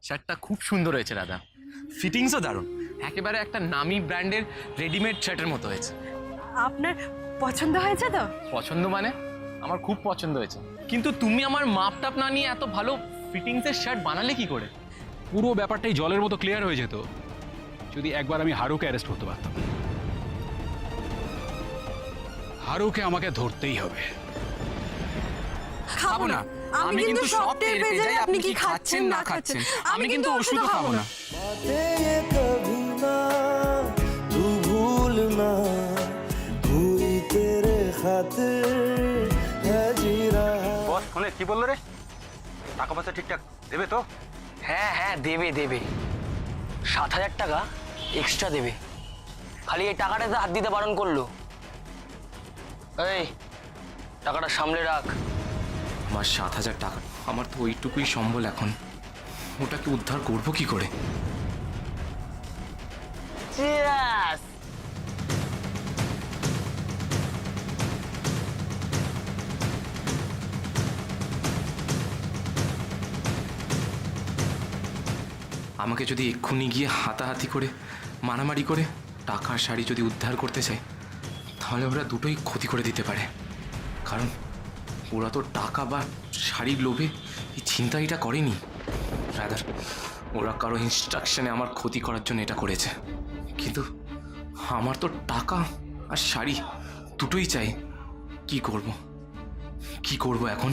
শার্টটা খুব সুন্দর হয়েছে দাদা, ফিটিংসও দারুণ, একেবারে একটা নামি ব্র্যান্ডের রেডিমেড শার্টের মতো হয়েছে। আপনার পছন্দ হয়েছে তো? পছন্দ মানে আমার খুব পছন্দ হয়েছে, কিন্তু তুমি আমার মাপটাপ না নিয়ে এত ভালো ফিটিংসের শার্ট বানালে কি করে? পুরো ব্যাপারটাই জলের মতো ক্লিয়ার হয়ে যেত যদি একবার আমি হারুকে অ্যারেস্ট করতে পারতাম। হারুকে আমাকে ধরতেই হবে। খাবো না। আমি কিন্তু সব টের পেয়ে যাই আপনি কি খাচ্ছেন না খাচ্ছেন। আমি কিন্তু ওষুধও খাবো না। कभी ना तू भूलना हुई तेरे खातिर है जी रहा। বস ফোনে কি বললো রে? টাকা পয়সা ঠিকঠাক দেবে তো? হ্যাঁ হ্যাঁ দেবে দেবে, 7,000 টাকা এক্সট্রা দেবে। খালি এই টাকাটাতে হাত দিতে বারণ করলো। এই টাকাটা সামলে রাখ। আমার 7,000 টাকা, আমার তো ওইটুকুই সম্বল এখন, ওটাকে উদ্ধার করবো কি করে? Cheers! আমাকে যদি এক্ষুনি গিয়ে হাতাহাতি করে মারামারি করে টাকা শাড়ি যদি উদ্ধার করতে চায়, তাহলে ওরা দুটোই ক্ষতি করে দিতে পারে। কারণ ওরা তো টাকা বা শাড়ির লোভে এই ছিনতাইটা করেনি, রাদার ওরা কারো ইনস্ট্রাকশনে আমার ক্ষতি করার জন্য এটা করেছে। কিন্তু আমার তো টাকা আর শাড়ি দুটোই চাই। কি করব এখন?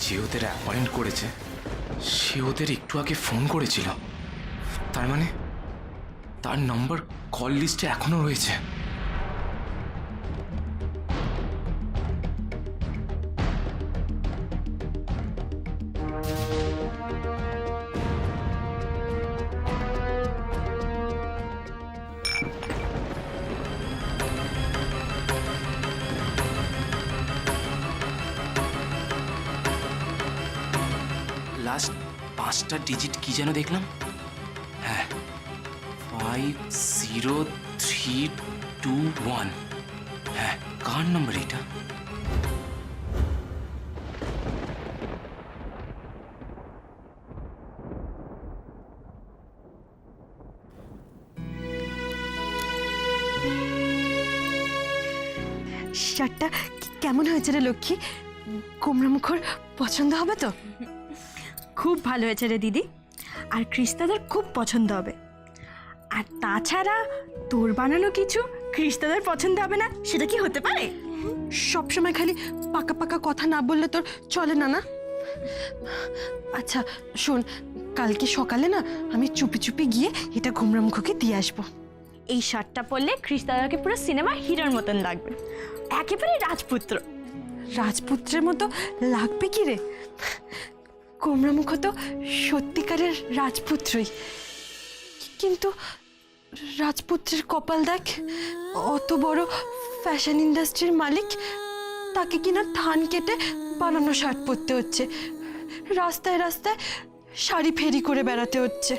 যে ওদের অ্যাপয়েন্ট করেছে সে ওদের একটু আগে ফোন করেছিল, তার মানে তার নাম্বার কল লিস্টে এখনো রয়েছে। লাস্ট 5টা ডিজিট কি যেন দেখলাম, হ্যাঁ 50321। হ্যাঁ, কার নাম্বার এটা? শার্টটা কেমন হয়েছে রে লক্ষ্মী? কুমড়া মুখর পছন্দ হবে তো? খুব ভালো হয়েছে রে দিদি, আর ক্রিস্তাদের খুব পছন্দ হবে। আর তাছাড়া তোর বানানো কিছু ক্রিস্তাদের পছন্দ হবে না, সেটা কি হতে পারে? সবসময় খালি পাকা পাকা কথা না বললে তোর চলে না। না আচ্ছা শোন, কালকে সকালে না আমি চুপি চুপি গিয়ে এটা কুমড়া মুখকে দিয়ে আসবো। এই শার্টটা পরলে ক্রিস্তাদাকে পুরো সিনেমা হিরোর মতন লাগবে, একেবারে রাজপুত্র। রাজপুত্রের মতো লাগবে কি রে? কুমড়ামুখ তো সত্যিকারের রাজপুত্রই, কিন্তু রাজপুত্রের কপাল দেখ, অত বড় ফ্যাশন ইন্ডাস্ট্রির মালিক, তাকে কিনা ধান কেটে বানানো শার্ট পরতে হচ্ছে, রাস্তায় রাস্তায় শাড়ি ফেরি করে বেড়াতে হচ্ছে।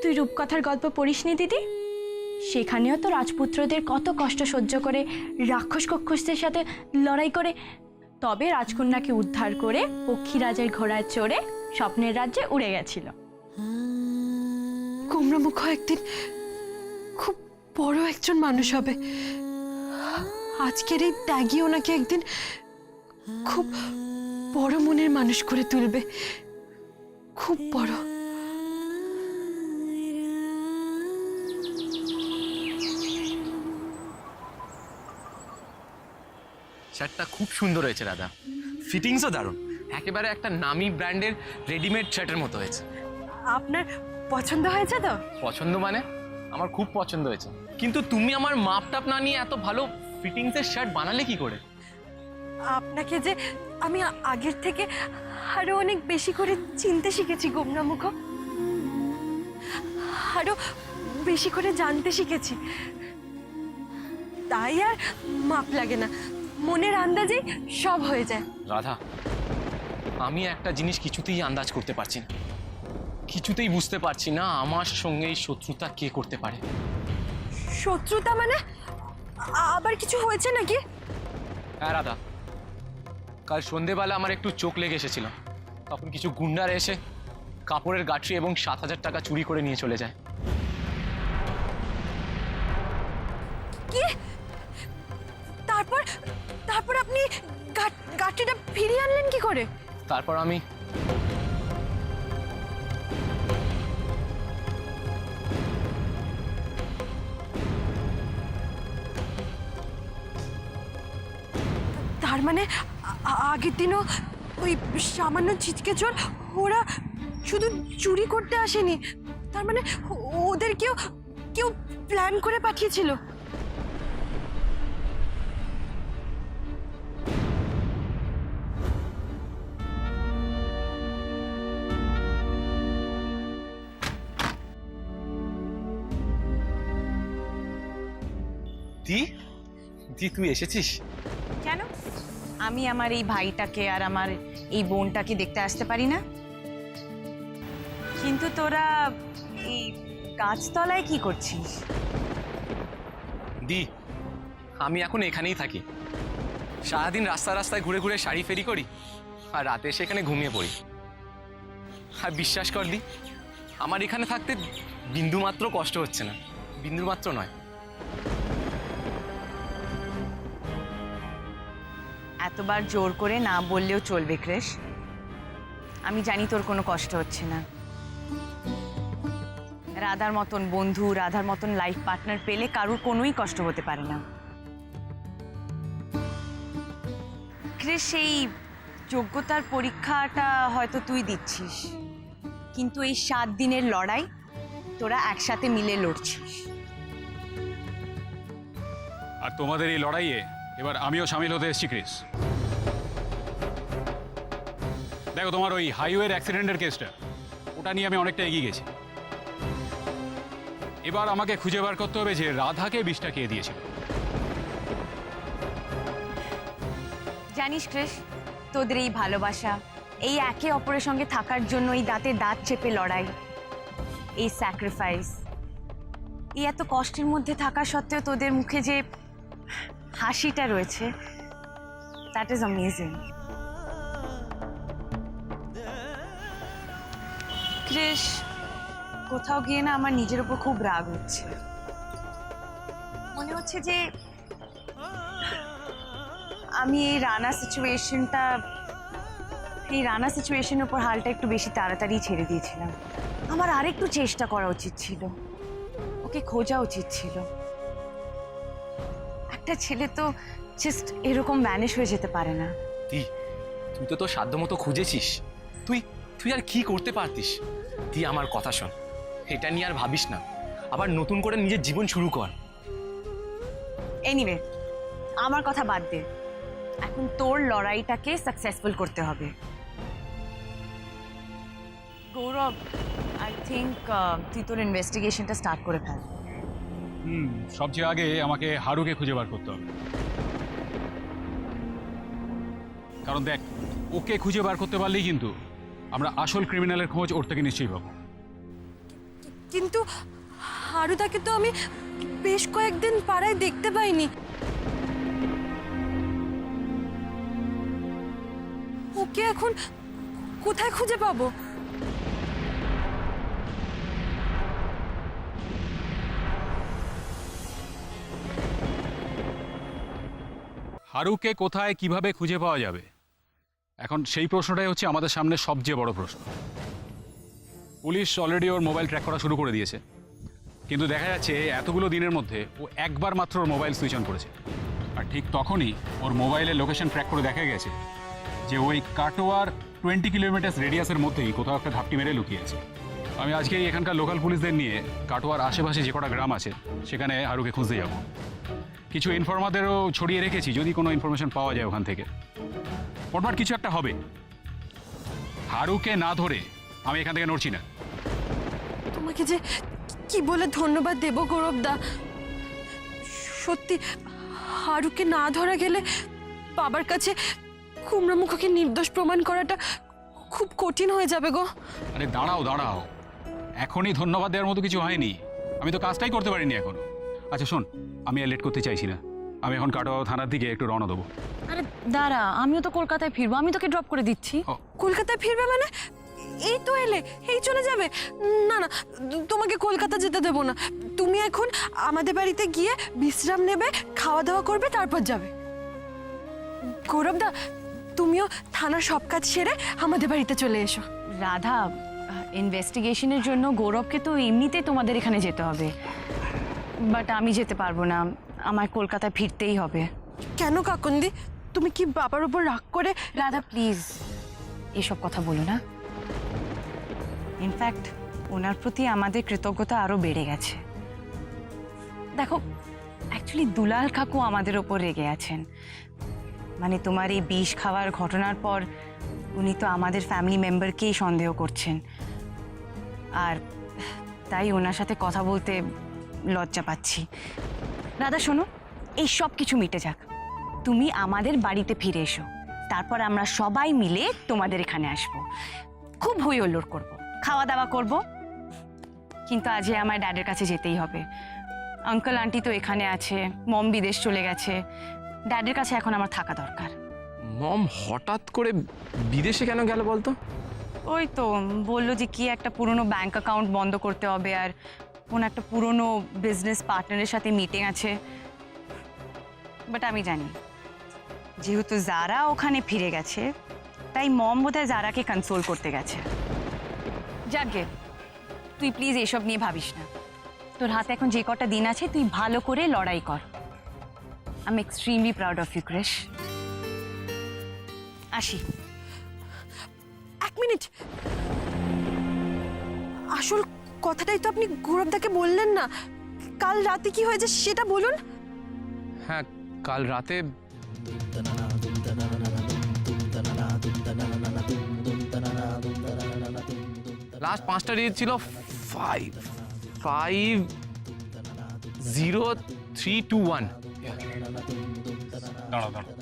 তুই রূপকথার গল্প পড়িসনি দিদি? সেখানেও তো রাজপুত্রদের কত কষ্ট সহ্য করে রাক্ষস কক্ষসদের সাথে লড়াই করে তবে রাজকন্যাকে উদ্ধার করে পক্ষীরাজের ঘোড়ায় চড়ে স্বপ্নের রাজ্যে উড়ে গেছিল। কুমড়ামুখ একদিন খুব বড় একজন মানুষ হবে। আজকের এই ত্যাগী ওনাকে একদিন খুব বড় মনের মানুষ করে তুলবে, খুব বড়। শার্টটা খুব সুন্দর হয়েছে দাদা, ফিটিংসও দারুণ, একেবারে একটা নামি ব্র্যান্ডের রেডিমেড শার্টের মতো হয়েছে। আপনার পছন্দ হয়েছে তো? পছন্দ মানে আমার খুব পছন্দ হয়েছে, কিন্তু তুমি আমার মাপটাপ না নিয়ে এত ভালো ফিটিংসের শার্ট বানালে কি করে? আপনাকে যে আমি আগের থেকে আরো অনেক বেশি করে চিনতে শিখেছি গোমরামুখ, আরো বেশি করে জানতে শিখেছি, তাই আর মাপ লাগে না, মনের আন্দাজেই সব হয়ে যায়। রাধা, আমি একটা জিনিস কিছুতেই আন্দাজ করতে পারছি না, কিছুতেই বুঝতে পারছি না আমার সঙ্গে এই শত্রুতা কে করতে পারে। শত্রুতা মানে? আবার কিছু হয়েছে নাকি? হ্যাঁ রাধা, কাল সন্ধেবেলা আমার একটু চোখ লেগে এসেছিল, তখন কিছু গুন্ডারা এসে কাপড়ের গাঁটরি এবং 7,000 টাকা চুরি করে নিয়ে চলে যায়। কি? তারপর তারপর আপনি গাড়িটা ফিরিয়ে আনলেন কি করে? তারপর আমি তার মানে আগের দিনও ওই সামান্য ছিচকে চোর ওরা শুধু চুরি করতে আসেনি, তার মানে ওদের কেউ কেউ প্ল্যান করে পাঠিয়েছিল। তুই এসেছিস? কেন আমি আমার এই ভাইটাকে আর আমার এই বোনটাকে দেখতে আসতে পারি না? কিন্তু তোরা এই গাছতলায় কি করছিস? দি, আমি এখন এখানেই থাকি, সারাদিন রাস্তায় ঘুরে ঘুরে শাড়ি ফেরি করি, আর রাতে এসে এখানে ঘুমিয়ে পড়ি। আর বিশ্বাস কর দি, আমার এখানে থাকতে বিন্দুমাত্র কষ্ট হচ্ছে না, বিন্দুমাত্র নয়। এতবার জোর করে না বললেও চলবে ক্রেশ, আমি জানি তোর কোনো কষ্ট হচ্ছে না। রাধার মতন বন্ধু, রাধার মতন লাইফ পার্টনার পেলে কারুর কোনোই কষ্ট হতে পারে না। ক্রেশ, এই যোগ্যতার পরীক্ষাটা হয়তো তুই দিচ্ছিস, কিন্তু এই 7 দিনের লড়াই তোরা একসাথে মিলে লড়ছিস। আর তোমাদের এই লড়াইয়ে এবার আমিও সামিল হতে এসেছি ক্রিস। দেখো, তোমার ওই হাইওয়ের অ্যাক্সিডেন্টের কেসটা, ওটা নিয়ে আমি অনেকটা এগিয়ে গেছি। এবার আমাকে খুঁজে বার করতে হবে যে রাধাকে বিষটা কে দিয়েছিল। জানিস ক্রিস, তোদের এই ভালোবাসা, এই একে অপরের সঙ্গে থাকার জন্য এই দাঁতে দাঁত চেপে লড়াই, এই স্যাক্রিফাইস, এই এত কষ্টের মধ্যে থাকা সত্ত্বেও তোদের মুখে যে হাসিটা রয়েছে, দ্যাট ইজ অ্যামেজিং। ক্রিস, কোথাও গিয়ে না আমার নিজের উপর খুব রাগ হচ্ছে। মনে হচ্ছে যে আমি এই রানা সিচুয়েশনের উপর হালটা একটু বেশি তাড়াতাড়ি ছেড়ে দিয়েছিলাম। আমার আরেকটু চেষ্টা করা উচিত ছিল, ওকে খোঁজা উচিত ছিল। একটা ছেলে তো জাস্ট এরকম ভ্যানিশ হয়ে যেতে পারে না। তুই তো তোর সাধ্যমতো খুঁজেছিস, তুই আর কি করতে পারতিস? তুই আমার কথা শোন, এটা নিয়ে আর ভাবিস না, আবার নতুন করে নিজের জীবন শুরু কর। এনিওয়ে, আমার কথা বাদ দে, এখন তোর লড়াইটাকে সাকসেসফুল করতে হবে। গৌরব, আই থিঙ্ক তুই তোর ইনভেস্টিগেশনটা স্টার্ট করে ফেল। সবচেয়ে আগে আমাকে হারুকে খুঁজে বার করতে হবে, কারণ দেখ, ওকে খুঁজে বার করতে পারলেই কিন্তু আমরা আসল ক্রিমিনালের খোঁজ ওর থেকে নিশ্চয়ই পাবো। কিন্তু হারুদাকে তো আমি বেশ কয়েকদিন পাড়ায় দেখতে পাইনি, ওকে এখন কোথায় খুঁজে পাবো? হারুকে কোথায় কিভাবে খুঁজে পাওয়া যাবে এখন সেই প্রশ্নটাই হচ্ছে আমাদের সামনে সবচেয়ে বড় প্রশ্ন। পুলিশ অলরেডি ওর মোবাইল ট্র্যাক করা শুরু করে দিয়েছে, কিন্তু দেখা যাচ্ছে এতগুলো দিনের মধ্যে ও একবার মাত্র ওর মোবাইল সুইচ অন করেছে। আর ঠিক তখনই ওর মোবাইলের লোকেশন ট্র্যাক করে দেখা গেছে যে ওই কাটোয়ার 20 কিলোমিটার রেডিয়াসের মধ্যেই কোথাও একটা ঘাপটি মেরে লুকিয়েছে। আমি আজকে এখানকার লোকাল পুলিশদের নিয়ে কাটোয়ার আশেপাশে যে কটা গ্রাম আছে সেখানে হারুকে খুঁজতে যাব। কিছু ইনফরমারদেরও ছড়িয়ে রেখেছি যদি কোনো ইনফরমেশন পাওয়া যায় ওখান থেকে। পটমাট কিছু একটা হবে। হারুকে না ধরে আমি এখান থেকে নড়ছি না। তোমাকে যে কি বলে ধন্যবাদ দেব গৌরবদা। সত্যি হারুকে না ধরা গেলে বাবার কাছে কুমড়ামুখকে নির্দোষ প্রমাণ করাটা খুব কঠিন হয়ে যাবে গো। আরে দাঁড়াও দাঁড়াও, এখনই ধন্যবাদ দেওয়ার মতো কিছু হয়নি। আমি তো কাজটাই করতে পারিনি এখনো। আচ্ছা শোন, আমি আর লেট করতে চাইছি না, আমি এখন কাটোয়া থানার দিকে একটু রওনা দেবো। আরে দাঁড়া, আমিও তো কলকাতায় ফিরবো, আমি তোকে ড্রপ করে দিচ্ছি। কলকাতায় ফিরবে মানে? এই তো এলে, এই চলে যাবে? না না, তোমাকে কলকাতা যেতে দেবো না। তুমি এখন আমাদের বাড়িতে গিয়ে বিশ্রাম নেবে, খাওয়া দাওয়া করবে, তারপর যাবে। গৌরবদা, তুমিও থানার সব কাজ সেরে আমাদের বাড়িতে চলে এসো। রাধা, ইনভেস্টিগেশনের জন্য গৌরবকে তো এমনিতেই তোমাদের এখানে যেতে হবে, বাট আমি যেতে পারবো না, আমার কলকাতায় ফিরতেই হবে। কেন কাকুন্দি, তুমি কি বাবার উপর রাগ করে? রাধা প্লিজ এসব কথা বলো না। ইনফ্যাক্ট ওনার প্রতি আমাদের কৃতজ্ঞতা আরো বেড়ে গেছে। দেখো, অ্যাকচুয়ালি দুলাল কাকু আমাদের ওপর রেগে আছেন। মানে তোমার এই বিষ খাওয়ার ঘটনার পর উনি তো আমাদের ফ্যামিলি মেম্বারকেই সন্দেহ করছেন, আর তাই ওনার সাথে কথা বলতে লজ্জা পাচ্ছি। রাধা শোনো, এই সব কিছু মিটে যাক, তুমি আমাদের বাড়িতে ফিরে এসো, তারপর আমরা সবাই মিলে তোমাদের এখানে আসবো, খুব হই হুল্লোড় করবো, খাওয়া দাওয়া করব। কিন্তু আজ আমার ড্যাডের কাছে যেতেই হবে। আঙ্কেল আন্টি তো এখানে আছে, মম বিদেশ চলে গেছে, ড্যাডের কাছে এখন আমার থাকা দরকার। মম হঠাৎ করে বিদেশে কেন গেল বলতো? ওই তো বললো যে কি একটা পুরনো ব্যাংক অ্যাকাউন্ট বন্ধ করতে হবে, আর কোন একটা পুরনো বিজনেস পার্টনারের সাথে মিটিং আছে। বাট আমি জানি যেহেতু যারা ওখানে ফিরে গেছে, তাই মম বোধহয় যারাকে কনসোল করতে গেছে। যাকে তুই প্লিজ এসব নিয়ে ভাবিস না, তোর হাতে এখন যে কটা দিন আছে তুই ভালো করে লড়াই কর। I am extremely proud of you Krish. আসি। এক মিনিট, আসল কথাটাই তো আপনি গৌরবদাকে বললেন না। কাল রাতে কি হয়েছে সেটা বলুন। হ্যাঁ, কাল রাতে লাস্ট 5টা ডিজিট ছিল 55031। দাঁড়াও দাঁড়াও,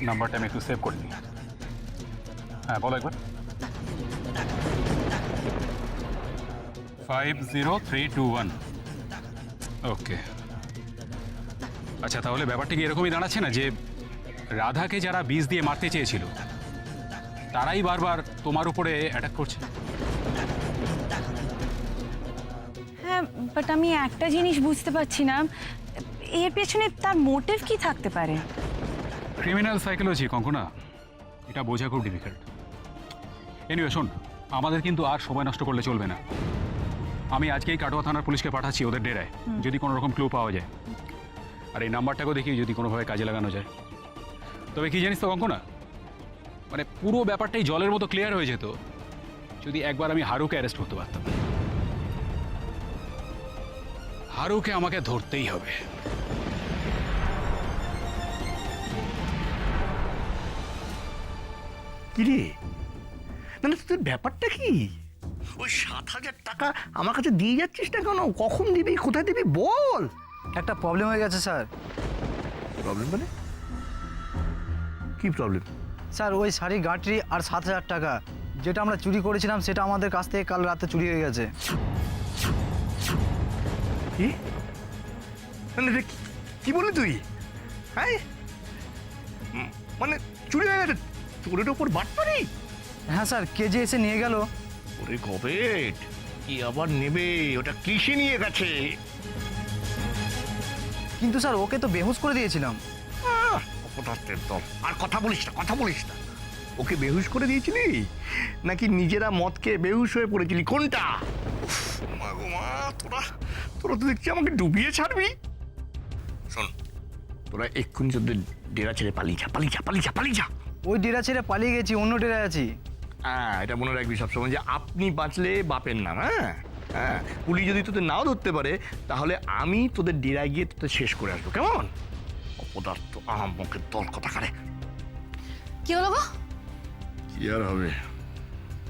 নাম্বারটা আমি একটু সেভ করে নিই। হ্যাঁ বলো একবার। 50321। ওকে, আচ্ছা তাহলে ব্যাপারটা কি এরকমই দাঁড়াচ্ছে না যে রাধাকে যারা বিষ দিয়ে মারতে চেয়েছিল তারাই বারবার তোমার উপরে অ্যাটাক করছে? হ্যাঁ, বাট আমি একটা জিনিস বুঝতে পারছি না, এর পেছনে তার মোটিভ কি থাকতে পারে? ক্রিমিনাল সাইকোলজি কঙ্কনা, এটা বোঝা খুব ডিফিকাল্ট। এনিওয়ে শোন, আমাদের কিন্তু আর সময় নষ্ট করলে চলবে না। আমি আজকেই কাটোয়া থানার পুলিশকে পাঠাচ্ছি ওদের ডেরায়, যদি কোনো রকম ক্লু পাওয়া যায়। আর এই নাম্বারটাকেও দেখি যদি কোনোভাবে কাজে লাগানো যায়। তবে কি জানিস তো কঙ্কনা, মানে পুরো ব্যাপারটাই জলের মতো ক্লিয়ার হয়ে যেত যদি একবার আমি হারুকে অ্যারেস্ট করতে পারতাম। হারুকে আমাকে ধরতেই হবে। কিরে, না না, তোর ব্যাপারটা কি? ওই 7,000 টাকা আমার কাছে দিয়ে যাচ্ছিস না কেন? কখন দিবি, কোথায় দিবি বল। একটা প্রবলেম হয়ে গেছে স্যার। প্রবলেম মানে কি প্রবলেম? স্যার ওই শাড়ি গাঁটরি আর 7,000 টাকা যেটা আমরা চুরি করেছিলাম সেটা আমাদের কাছ থেকে কাল রাতে চুরি হয়ে গেছে। কি মানে কি বললি তুই? হ্যাঁ মানে চুরি হয়ে গেছে? তোর ওপর বাটপারি? হ্যাঁ স্যার, কে যে এসে নিয়ে গেল। ওরে গবেট, কি আবার নেবে? ওটা কৃষি নিয়ে গেছে। কিন্তু স্যার ওকে তো বেহুশ করে দিয়েছিলাম। অপদার্থের দল, আর কথা বলিস না, কথা বলিস না। ওকে বেহুশ করে দিয়েছিলি নাকি নিজেরা মদ খেয়ে বেহুশ হয়ে পড়েছিলি, কোনটা? উফ, মা গো মা, তোরা তোরা তো দেখছি আমাকে ডুবিয়ে ছাড়বি। শোন, তোরা এক্ষুনি তোদের ডেরা ছেড়ে পালিয়ে যা, পালিয়ে যা, পালিয়ে যা, পালিয়ে যা। ওই ডেরা ছেড়ে পালিয়ে গেছি, অন্য ডেরায় আছি। হ্যাঁ, এটা মনে রাখবি সবসময় যে আপনি বাঁচলে বাপের নাম। হ্যাঁ হ্যাঁ, পুলিশ যদি তোদের নাও ধরতে পারে তাহলে আমি তোদের ডেরায় গিয়ে তোদের শেষ করে আসবো, কেমন? অপদার্থ আহাম্মকের দল কথা কারে। কি হলো গো? কি আর হবে,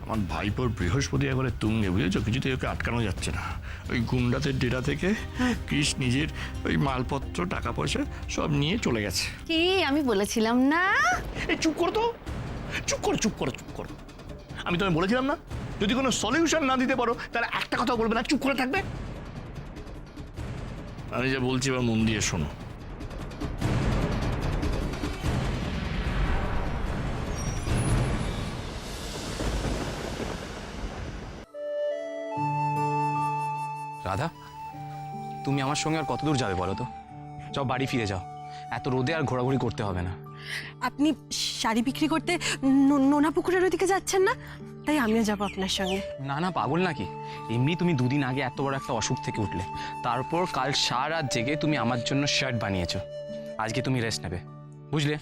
আমার ভাইপোর বৃহস্পতি একবারে তুঙ্গে, বুঝেছো? কিছুতে ওকে আটকানো যাচ্ছে না। ওই গুন্ডাদের ডেরা থেকে কৃষ নিজের ওই মালপত্র টাকা পয়সা সব নিয়ে চলে গেছে। কি আমি বলেছিলাম না? এই চুপ করো তো, চুপ করো, চুপ করো, চুপ করো। আমি তোমায় বলেছিলাম না, যদি কোনো সলিউশন না দিতে পারো তাহলে একটা কথা বলবে না, চুপ করে থাকবে। আমি যা বলছি এবার মন দিয়ে শোনো। রাধা, তুমি আমার সঙ্গে আর কত দূর যাবে বলো তো? যাও, বাড়ি ফিরে যাও। এত রোদে আর ঘোরাঘুরি করতে হবে না। আপনি শাড়ি বিক্রি করতে নোনা পুকুরের ওদিকে যাচ্ছেন না? তাই আমিও যাবো আপনার সঙ্গে। না না, পাগল নাকি? এমনি তুমি দুদিন আগে এত বড় একটা অসুখ থেকে উঠলে, তারপর কাল সারা রাত জেগে তুমি আমার জন্য শার্ট বানিয়েছো। আজকে তুমি রেস্ট নেবে, বুঝলে?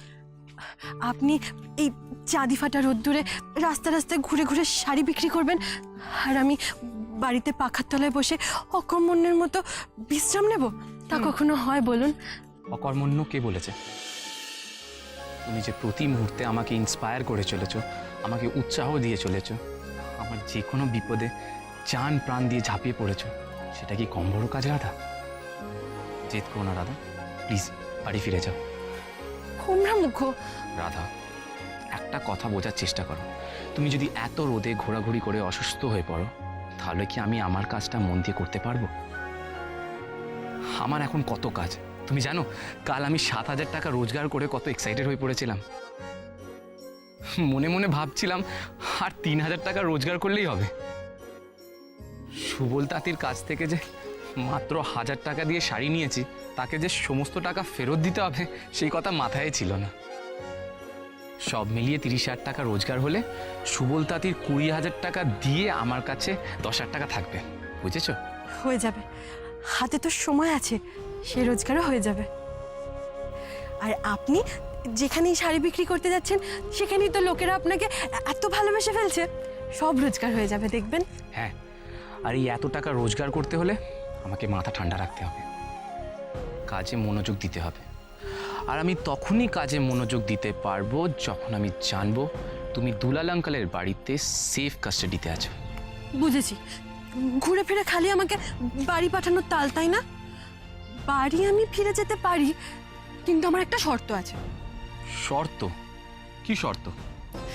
আপনি এই চাঁদি ফাটা রোদ্দুরে রাস্তা রাস্তায় ঘুরে ঘুরে শাড়ি বিক্রি করবেন, আর আমি বাড়িতে পাখার তলায় বসে অকর্মণ্যের মতো বিশ্রাম নেব? তা কখনো হয় বলুন? অকর্মণ্য কে বলেছে? তুমি যে প্রতি মুহূর্তে আমাকে ইন্সপায়ার করে চলেছো, আমাকে উৎসাহ দিয়ে চলেছো, আমার যে কোনো বিপদে জান প্রাণ দিয়ে ঝাঁপিয়ে পড়েছো, সেটা কি কম বড় কাজ রাধা? জেদ করো না রাধা, প্লিজ বাড়ি ফিরে যাও। কুমড়া মুখ। রাধা, একটা কথা বোঝার চেষ্টা করো। তুমি যদি এত রোদে ঘোরাঘুরি করে অসুস্থ হয়ে পড়ো, তাহলে কি আমি আমার কাজটা মন দিয়ে করতে পারবো? আমার এখন কত কাজ তুমি জানো? কাল আমি 7,000 টাকা রোজগার করে কত এক্সাইটেড হয়ে পড়েছিলাম। মনে মনে ভাবছিলাম আর 3,000 টাকা রোজগার করলেই হবে। সুবল তাঁতির কাছ থেকে যে মাত্র 1,000 টাকা দিয়ে শাড়ি নিয়েছি, তাকে যে সমস্ত টাকা ফেরত দিতে হবে সেই কথা মাথায় ছিল না। সব মিলিয়ে 30,000 টাকা রোজগার হলে সুবল তাঁতির 20,000 টাকা দিয়ে আমার কাছে 10,000 টাকা থাকবে, বুঝেছো? হয়ে যাবে, হাতে তো সময় আছে, সে রোজগারও হয়ে যাবে। আর আপনি যেখানেই শাড়ি বিক্রি করতে যাচ্ছেন সেখানেই তো লোকেরা আপনাকে এত ভালোবেসে ফেলছে, সব রোজগার হয়ে যাবে দেখবেন। হ্যাঁ, আর এই এত টাকা রোজগার করতে হলে আমাকে মাথা ঠান্ডা রাখতে হবে, কাজে মনোযোগ দিতে হবে। আর আমি তখনই কাজে মনোযোগ দিতে পারবো যখন আমি জানবো তুমি দুলাল আঙ্কেলের বাড়িতে সেফ কাস্টাডিতে আছো। বুঝেছি, ঘুরে ফিরে খালি আমাকে বাড়ি পাঠানোর তাল, তাই না? বাড়ি আমি ফিরে যেতে পারি, কিন্তু আমার একটা শর্ত আছে। শর্ত? কি শর্ত?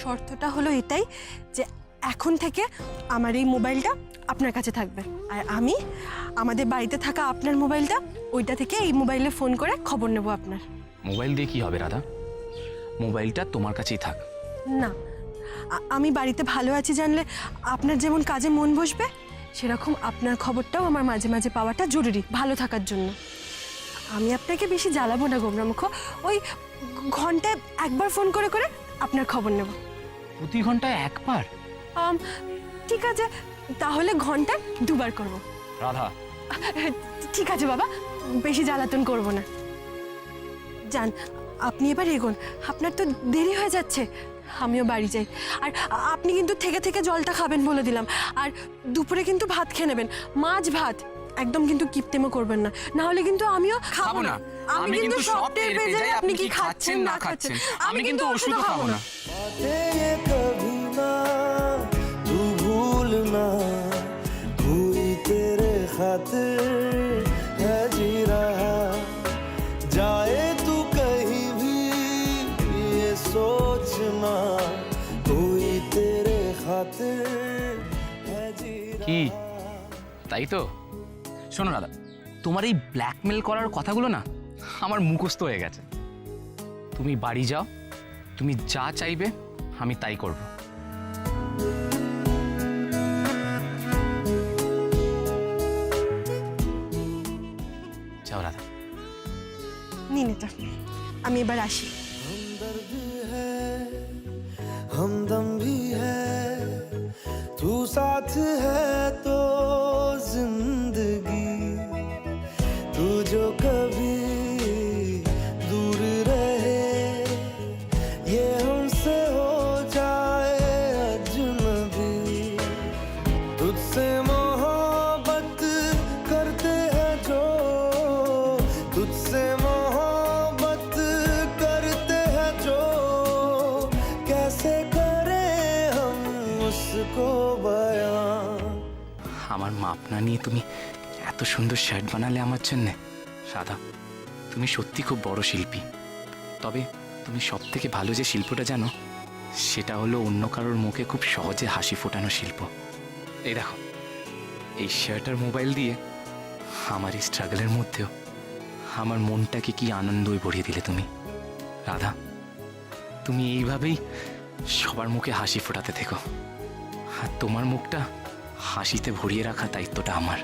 শর্তটা হলো এটাই যে এখন থেকে আমার এই মোবাইলটা আপনার কাছে থাকবে, আর আমি আমাদের বাড়িতে থাকা আপনার মোবাইলটা, ওইটা থেকে এই মোবাইলে ফোন করে খবর নেব আপনার। মোবাইল দিয়ে কি হবে রাধা? মোবাইলটা তোমার কাছেই থাক। না, আমি বাড়িতে ভালো আছি জানলে আপনার যেমন কাজে মন বসবে, সেরকম আপনার খবরটাও আমার মাঝে মাঝে পাওয়াটা জরুরি ভালো থাকার জন্য। আমি আপনাকে বেশি জ্বালাবো না গোমরামুখ, ওই ঘন্টায় একবার ফোন করে করে আপনার খবর নেব। প্রতি ঘন্টায় একবার? ঠিক আছে, তাহলে ঘন্টায় 2বার করব। রাধা, ঠিক আছে বাবা, বেশি জ্বালাতন করব না। যান, আপনি এবার এগোন, আপনার তো দেরি হয়ে যাচ্ছে। আমিও বাড়ি যাই। আর আপনি কিন্তু থেকে থেকে জলটা খাবেন বলে দিলাম, আর দুপুরে কিন্তু ভাত খেয়ে নেবেন, মাছ ভাত, একদম কিন্তু কিপটেমো করবেন না, না হলে কিন্তু আমিও খাবো না। আমি কিন্তু সব টের পেয়ে যাই আপনি কি খাচ্ছেন না খাচ্ছেন। আমি কিন্তু ওষুধও খাবো না। बातें ये कभी ना तू भूलना, हुई तेरे खातिर है जी रहा, जाए तू कहीं भी ये सोचना, हुई तेरे खातिर है जी কি তাই তো? শোনো দাদা, তোমার এই ব্ল্যাকমেল করার কথাগুলো না আমার মুখস্থ হয়ে গেছে। তুমি বাড়ি যাও, তুমি যা চাইবে আমি তাই করব। যাও রাধা। নিন এটা, আমি এবার আসি। हमदर्द है हमदम भी है, तू साथ है तो जिंदगी, तू जो कभी दूर रहे, ये हमसे हो जाए अजनबी, तुझसे मोहब्बत करते हैं जो, तुझसे मोहब्बत करते हैं जो, कैसे करें हम उसको बयां। আমার মাপ না নিয়ে তুমি এত সুন্দর শার্ট বানালে আমার জন্যে। রাধা, তুমি সত্যি খুব বড় শিল্পী। তবে তুমি সব থেকে ভালো যে শিল্পটা জানো, সেটা হলো অন্য কারোর মুখে খুব সহজে হাসি ফোটানো শিল্প। এই দেখো, এই শার্ট আর মোবাইল দিয়ে আমার এই স্ট্রাগলের মধ্যেও আমার মনটাকে কি আনন্দই ভরিয়ে দিলে তুমি। রাধা, তুমি এইভাবেই সবার মুখে হাসি ফোটাতে থেকো, আর তোমার মুখটা হাসিতে ভরিয়ে রাখা দায়িত্বটা আমার।